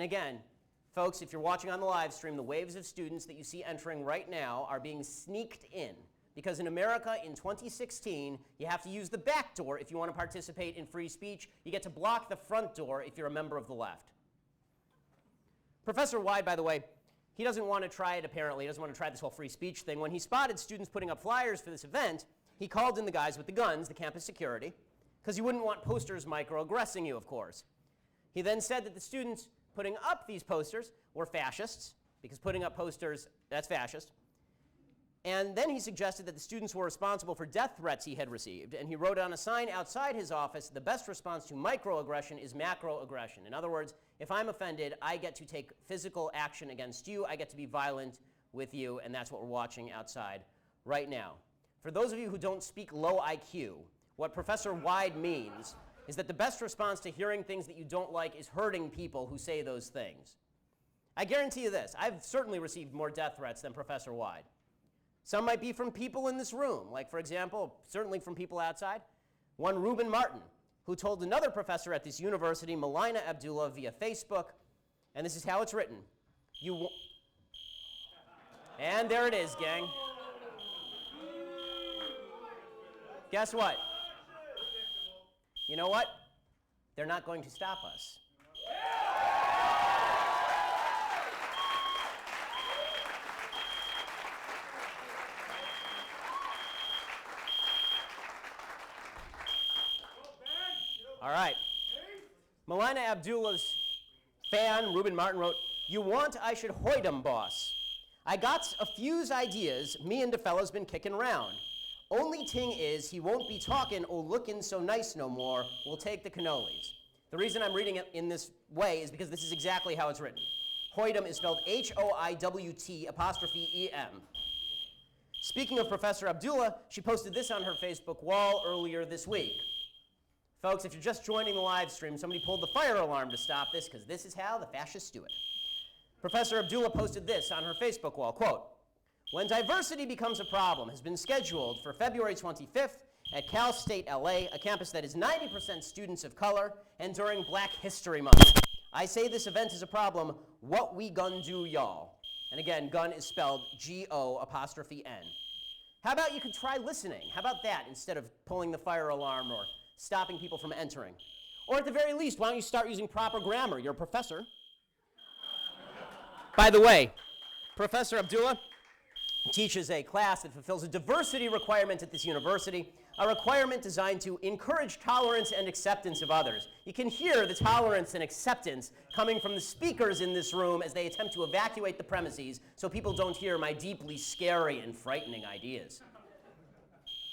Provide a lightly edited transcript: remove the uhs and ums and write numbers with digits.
And again, folks, if you're watching on the live stream, the waves of students that you see entering right now are being sneaked in. Because in America in 2016, you have to use the back door if you want to participate in free speech. You get to block the front door if you're a member of the left. Professor Wyde, by the way, he doesn't want to try it, apparently. He doesn't want to try this whole free speech thing. When he spotted students putting up flyers for this event, he called in the guys with the guns, the campus security, because he wouldn't want posters microaggressing you, of course. He then said that the students putting up these posters were fascists, because putting up posters, that's fascist. And then he suggested that the students were responsible for death threats he had received, and he wrote on a sign outside his office, "The best response to microaggression is macroaggression." In other words, if I'm offended, I get to take physical action against you, I get to be violent with you, and that's what we're watching outside right now. For those of you who don't speak low IQ, what Professor Wyde means is that the best response to hearing things that you don't like is hurting people who say those things. I guarantee you this, I've certainly received more death threats than Professor Wyde. Some might be from people in this room, like, for example, certainly from people outside. One, Reuben Martin, who told another professor at this university, Melina Abdullah, via Facebook, and this is how it's written. And there it is, gang. Guess what? You know what? They're not going to stop us. All right. Melina Abdullah's fan, Reuben Martin, wrote, "You want I should hoid 'em, boss. I got a few's ideas me and the fella's been kicking round. Only ting is he won't be talking or looking so nice no more. We'll take the cannolis." The reason I'm reading it in this way is because this is exactly how it's written. Hoid'em is spelled Hoyt'. Speaking of Professor Abdullah, she posted this on her Facebook wall earlier this week. Folks, if you're just joining the live stream, somebody pulled the fire alarm to stop this, because this is how the fascists do it. Professor Abdullah posted this on her Facebook wall, quote, "When diversity becomes a problem has been scheduled for February 25th at Cal State LA, a campus that is 90% students of color, and during Black History Month. I say this event is a problem. What we gon' do, y'all?" And again, gun is spelled G-O''N. How about you could try listening? How about that instead of pulling the fire alarm or stopping people from entering? Or at the very least, why don't you start using proper grammar? You're a professor. By the way, Professor Abdullah teaches a class that fulfills a diversity requirement at this university, a requirement designed to encourage tolerance and acceptance of others. You can hear the tolerance and acceptance coming from the speakers in this room as they attempt to evacuate the premises so people don't hear my deeply scary and frightening ideas.